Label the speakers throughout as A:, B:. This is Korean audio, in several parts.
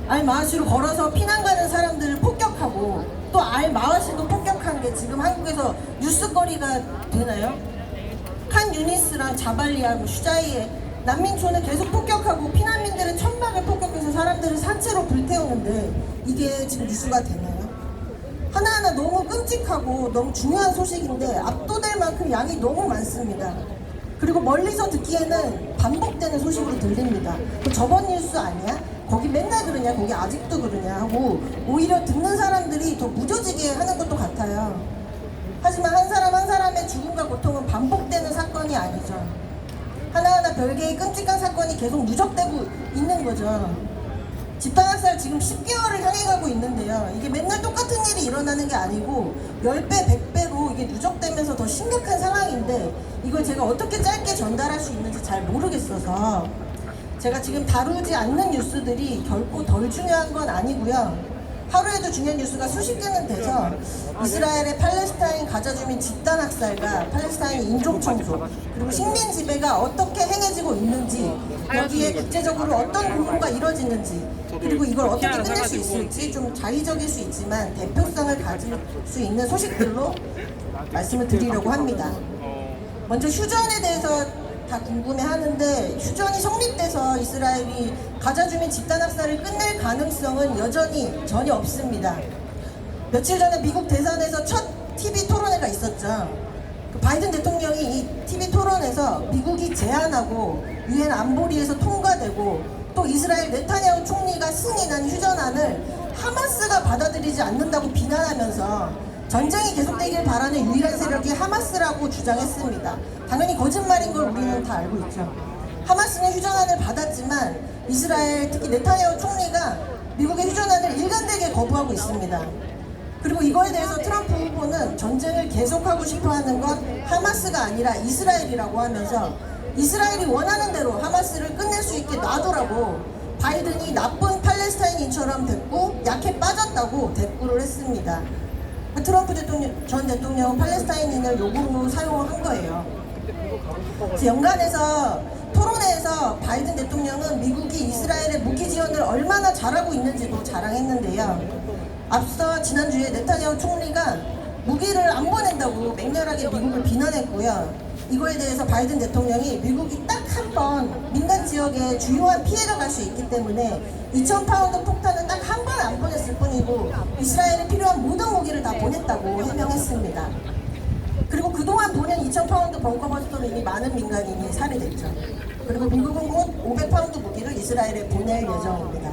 A: 알마하시로 걸어서 피난 가는 사람들을 폭격하고 또 알마하시도 폭격한 게 지금 한국에서 뉴스거리가 되나요? 칸 유니스랑 자발리아, 슈자이에 난민촌을 계속 폭격하고 피난민들의 천막을 폭격해서 사람들을 산채로 불태우는데 이게 지금 뉴스가 되나요? 하나하나 너무 끔찍하고 너무 중요한 소식인데 압도될 만큼 양이 너무 많습니다. 그리고 멀리서 듣기에는 반복되는 소식으로 들립니다. 저번 뉴스 아니야? 거기 맨날 그러냐? 거기 아직도 그러냐? 하고 오히려 듣는 사람들이 더 무뎌지게 하는 것도 같아요. 하지만 한 사람 한 사람의 죽음과 고통은 반복되는 사건이 아니죠. 하나하나 별개의 끔찍한 사건이 계속 누적되고 있는 거죠. 집단학살 지금 10개월을 향해 가고 있는데요. 이게 맨날 똑같은 일이 일어나는 게 아니고 10배, 100배로 이게 누적되면서 더 심각한 상황인데 이걸 제가 어떻게 짧게 전달할 수 있는지 잘 모르겠어서 제가 지금 다루지 않는 뉴스들이 결코 덜 중요한 건 아니고요. 하루에도 중요한 뉴스가 수십 개는 돼서 이스라엘의 팔레스타인 가자 주민 집단 학살과 팔레스타인 인종 청소 그리고 식민 지배가 어떻게 행해지고 있는지 여기에 국제적으로 어떤 공모가 이루어지는지 그리고 이걸 어떻게 끝낼 수 있을지 좀 자의적일 수 있지만 대표성을 가질 수 있는 소식들로 말씀을 드리려고 합니다. 먼저 휴전에 대해서 다 궁금해하는데 휴전이 성립돼서 이스라엘이 가자 주민 집단 학살을 끝낼 가능성은 여전히 전혀 없습니다. 며칠 전에 미국 대선에서 첫 TV 토론회가 있었죠. 바이든 대통령이 이 TV 토론에서 미국이 제안하고 유엔 안보리에서 통과되고 또 이스라엘 네타냐후 총리가 승인한 휴전안을 하마스가 받아들이지 않는다고 비난하면서 전쟁이 계속되길 바라는 유일한 세력이 하마스라고 주장했습니다. 당연히 거짓말인 걸 우리는 다 알고 있죠. 하마스는 휴전안을 받았지만 이스라엘 특히 네타냐후 총리가 미국의 휴전안을 일관되게 거부하고 있습니다. 그리고 이거에 대해서 트럼프 후보는 전쟁을 계속하고 싶어하는 건 하마스가 아니라 이스라엘이라고 하면서 이스라엘이 원하는 대로 하마스를 끝낼 수 있게 놔두라고 바이든이 나쁜 팔레스타인인처럼 됐고 약해 빠졌다고 대꾸를 했습니다. 트럼프 전 대통령은 팔레스타인인을 욕으로 사용한 거예요. 연간에서 토론회에서 바이든 대통령은 미국이 이스라엘의 무기 지원을 얼마나 잘하고 있는지도 자랑했는데요. 앞서 지난주에 네타냐후 총리가 무기를 안 보낸다고 맹렬하게 미국을 비난했고요. 이거에 대해서 바이든 대통령이 미국이 딱 한 번 민간 지역에 주요한 피해가 갈 수 있기 때문에 2,000파운드 폭탄은 딱 한 번 안 보냈을 뿐이고 이스라엘에 필요한 모든 무기를 다 보냈다고 해명했습니다. 그리고 그동안 보낸 2,000파운드 벙커버스터로 이미 많은 민간인이 살해됐죠. 그리고 미국은 곧 500파운드 무기를 이스라엘에 보낼 예정입니다.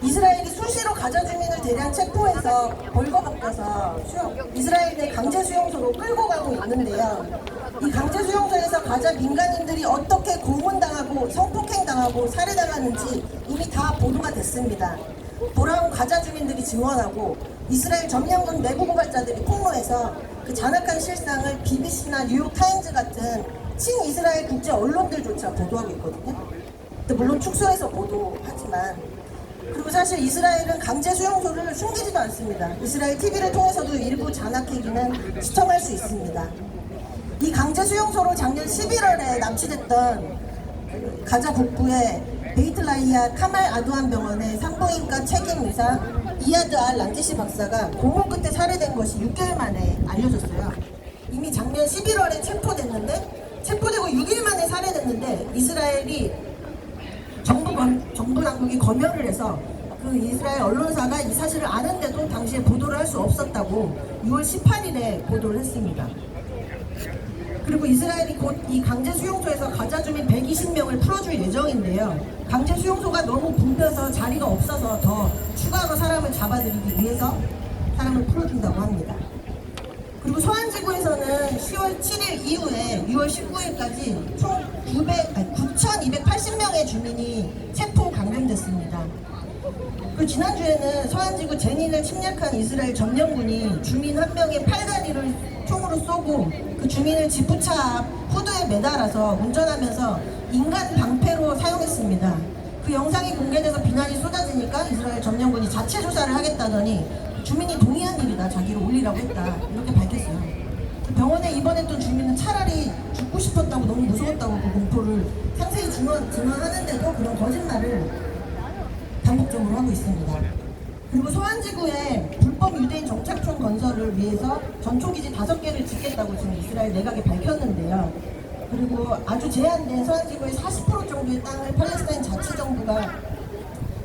A: 이스라엘이 수시로 가자 주민을 대량 체포해서 벌거벗겨서 이스라엘 내 강제 수용소로 끌고 가고 있는데요. 이 강제 수용소에서 가자 민간인들이 어떻게 고문당하고 성폭행당하고 살해당하는지 이미 다 보도가 됐습니다. 돌아온 가자 주민들이 증언하고 이스라엘 점령군 내부 고발자들이 폭로해서 그 잔악한 실상을 BBC나 뉴욕타임즈 같은 친이스라엘 국제 언론들조차 보도하고 있거든요. 근데 물론 축소해서 보도하지만 그리고 사실 이스라엘은 강제 수용소를 숨기지도 않습니다. 이스라엘 TV를 통해서도 일부 잔악 얘기는 시청할 수 있습니다. 이 강제 수용소로 작년 11월에 납치됐던 가자 북부의 베이틀라히아 카말 아두안 병원의 산부인과 책임 의사 이아드 알 란티시 박사가 공무 끝에 살해된 것이 6개월 만에 알려졌어요. 이미 작년 11월에 체포되고 6일 만에 살해됐는데 이스라엘이 정부 당국이 검열을 해서 그 이스라엘 언론사가 이 사실을 아는데도 당시에 보도를 할 수 없었다고 6월 18일에 보도를 했습니다. 그리고 이스라엘이 곧 이 강제 수용소에서 가자 주민 120명을 풀어줄 예정인데요. 강제 수용소가 너무 붐벼서 자리가 없어서 더 추가로 사람을 잡아들이기 위해서 사람을 풀어준다고 합니다. 그리고 소환지구에서는 10월 7일 이후에 6월 19일까지 총 9,280명의 주민이 체포 감금됐습니다. 그 지난주에는 소환지구 제닌을 침략한 이스라엘 점령군이 주민 한 명의 팔다리를 총으로 쏘고 그 주민을 지프차 앞 후드에 매달아서 운전하면서 인간 방패로 사용했습니다. 그 영상이 공개돼서 비난이 쏟아지니까 이스라엘 점령군이 자체 조사를 하겠다더니 주민이 동의한 일이다, 자기를 올리라고 했다, 이렇게 밝혔어요. 병원에 입원했던 주민은 차라리 죽고 싶었다고, 너무 무서웠다고 그 공포를 상세히 증언하는데도 그런 거짓말을 반복적으로 하고 있습니다. 그리고 소환지구에 불법 유대인 정착촌 건설을 위해서 전초기지 5개를 짓겠다고 지금 이스라엘 내각이 밝혔는데요. 그리고 아주 제한된 소환지구의 40% 정도의 땅을 팔레스타인 자치정부가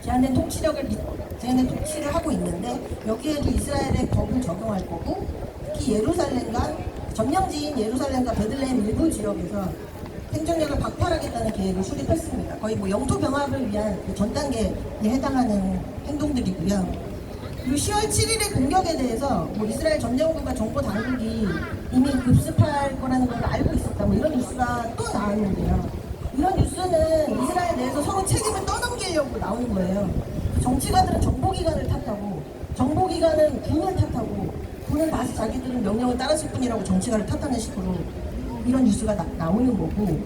A: 제한된 통치를 하고 있는데, 여기에도 이스라엘의 법을 적용할 거고, 특히 예루살렘과 점령지인 예루살렘과 베들레헴 일부 지역에서 행정력을 박탈하겠다는 계획을 수립했습니다. 거의 뭐 영토 병합을 위한 전 단계에 해당하는 행동들이고요. 그리고 10월 7일의 공격에 대해서 뭐 이스라엘 점령군과 정보 당국이 이미 급습할 거라는 걸 알고 있었다, 뭐 이런 뉴스가 또 나왔는데요. 이런 뉴스는 이스라엘 내에서 서로 책임을 떠넘기려고 나오는 거예요. 정치가들은 정보기관을 탓하고, 정보기관은 군을 탓하고, 군은 다시 자기들은 명령을 따랐을 뿐이라고 정치가를 탓하는 식으로 이런 뉴스가 나오는 거고,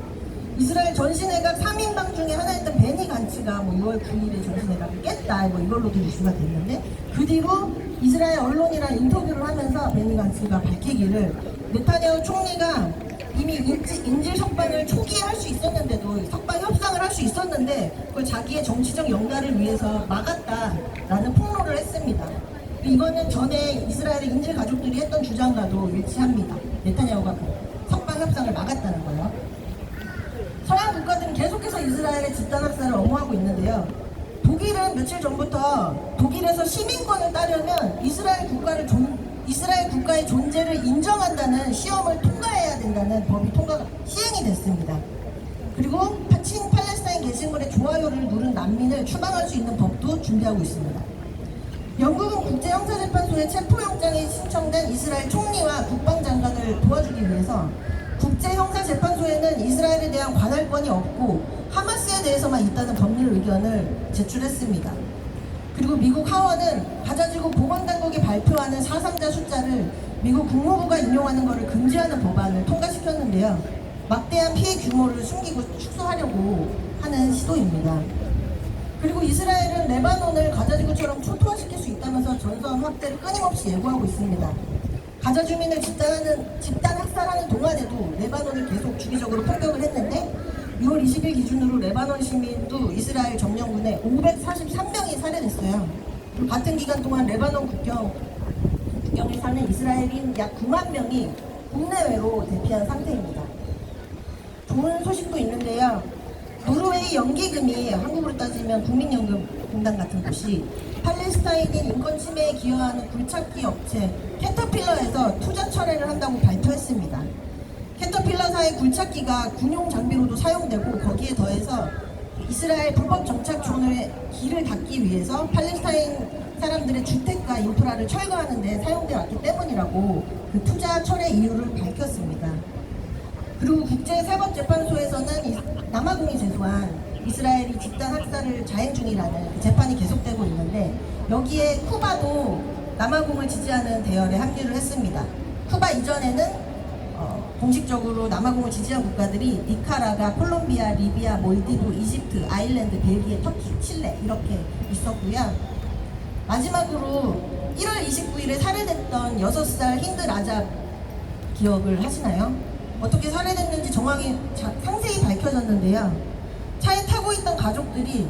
A: 이스라엘 전신회가 3인방 중에 하나였던 베니 간츠가 뭐 6월 9일에 전신회가를 깼다, 뭐 이걸로도 뉴스가 됐는데, 그 뒤로 이스라엘 언론이랑 인터뷰를 하면서 베니 간츠가 밝히기를 네타냐후 총리가 이미 인질 석방을 초기에 할 수 있었는데도, 석방 협상을 할 수 있었는데 그걸 자기의 정치적 영달을 위해서 막았다라는 폭로를 했습니다. 이거는 전에 이스라엘의 인질 가족들이 했던 주장과도 일치합니다. 네타냐후가 그 석방 협상을 막았다는 거예요. 서양 국가들은 계속해서 이스라엘의 집단 학살을 엄호하고 있는데요. 독일은 며칠 전부터 독일에서 시민권을 따려면 이스라엘 국가의 존재를 인정한다는 시험을 통과해야 된다는 법이 시행이 됐습니다. 그리고 친 팔레스타인 게시물에 좋아요를 누른 난민을 추방할 수 있는 법도 준비하고 있습니다. 영국은 국제형사재판소에 체포영장이 신청된 이스라엘 총리와 국방장관을 도와주기 위해서 국제형사재판소에는 이스라엘에 대한 관할권이 없고 하마스에 대해서만 있다는 법률 의견을 제출했습니다. 그리고 미국 하원은 가자지구 보건당국이 발표하는 4.3자 숫자를 미국 국무부가 인용하는 것을 금지하는 법안을 통과시켰는데요. 막대한 피해 규모를 숨기고 축소하려고 하는 시도입니다. 그리고 이스라엘은 레바논을 가자지구처럼 초토화시킬 수 있다면서 전선 확대를 끊임없이 예고하고 있습니다. 가자 주민을 집단 학살하는 동안에도 레바논을 계속 주기적으로 폭격을 했는데, 6월 20일 기준으로 레바논 시민도 이스라엘 점령군에 543명이 살해됐어요. 그리고 같은 기간 동안 레바논 국경에 사는 이스라엘인 약 9만 명이 국내외로 대피한 상태입니다. 좋은 소식도 있는데요. 노르웨이 연기금이, 한국으로 따지면 국민연금공단 같은 곳이 팔레스타인인 인권 침해에 기여하는 굴착기 업체 캐터필러에서 투자 철회를 한다고 발표했습니다. 캐터필러사의 굴착기가 군용 장비로도 사용되고, 거기에 더해서 이스라엘 불법 정착촌의 길을 닫기 위해서 팔레스타인 사람들의 주택과 인프라를 철거하는 데 사용되어 왔기 때문이라고 그 투자 철회 이유를 밝혔습니다. 그리고 국제사법재판소에서는 남아공이 제소한 이스라엘이 집단 학살을 자행 중이라는 재판이 계속되고 있는데, 여기에 쿠바도 남아공을 지지하는 대열에 합류를 했습니다. 쿠바 이전에는 공식적으로 남아공을 지지한 국가들이 니카라과, 콜롬비아, 리비아, 몰디브, 이집트, 아일랜드, 벨기에, 터키, 칠레 이렇게 있었고요. 마지막으로 1월 29일에 살해됐던 6살 힌드 라잡 기억을 하시나요? 어떻게 살해됐는지 정확히 상세히 밝혀졌는데요. 차에 타고 있던 가족들이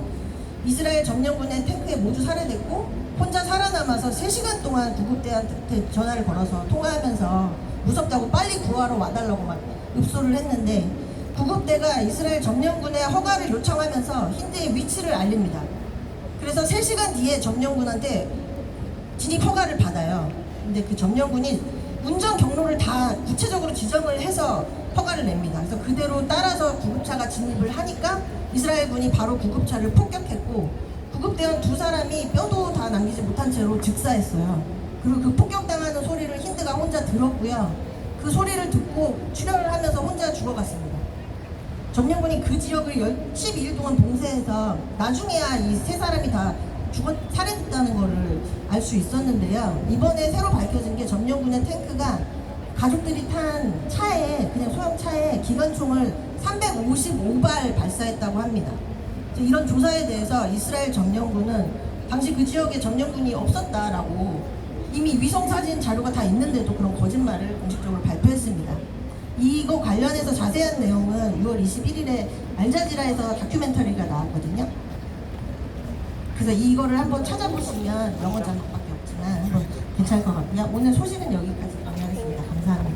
A: 이스라엘 점령군의 탱크에 모두 살해됐고, 혼자 살아남아서 3시간 동안 구급대한테 전화를 걸어서 통화하면서 무섭다고 빨리 구하러 와달라고 막 읍소를 했는데, 구급대가 이스라엘 점령군의 허가를 요청하면서 힌드의 위치를 알립니다. 그래서 3시간 뒤에 점령군한테 진입 허가를 받아요. 근데 그 점령군이 운전 경로를 다 구체적으로 지정을 해서 허가를 냅니다. 그래서 그대로 따라서 구급차가 진입을 하니까 이스라엘군이 바로 구급차를 폭격했고, 구급대원 2사람이 뼈도 다 남기지 못한 채로 즉사했어요. 그리고 그 폭격당하는 소리를 힌드가 혼자 들었고요. 그 소리를 듣고 출혈을 하면서 혼자 죽어갔습니다. 점령군이 그 지역을 12일 동안 봉쇄해서 나중에야 이 3사람이 다 살해됐다는 거를 알 수 있었는데요. 이번에 새로 밝혀진 게 점령군의 탱크가 가족들이 탄 차에, 그냥 소형 차에 기관총을 355발 발사했다고 합니다. 이런 조사에 대해서 이스라엘 점령군은 당시 그 지역에 점령군이 없었다라고 이미 위성사진 자료가 다 있는데도 그런 거짓말을 공식적으로 발표했습니다. 이거 관련해서 자세한 내용은 6월 21일에 알자지라에서 다큐멘터리가 나왔거든요. 그래서 이거를 한번 찾아보시면 영어 자막밖에 없지만 한번 괜찮을 것 같고요. 오늘 소식은 여기까지 정리하겠습니다. 감사합니다.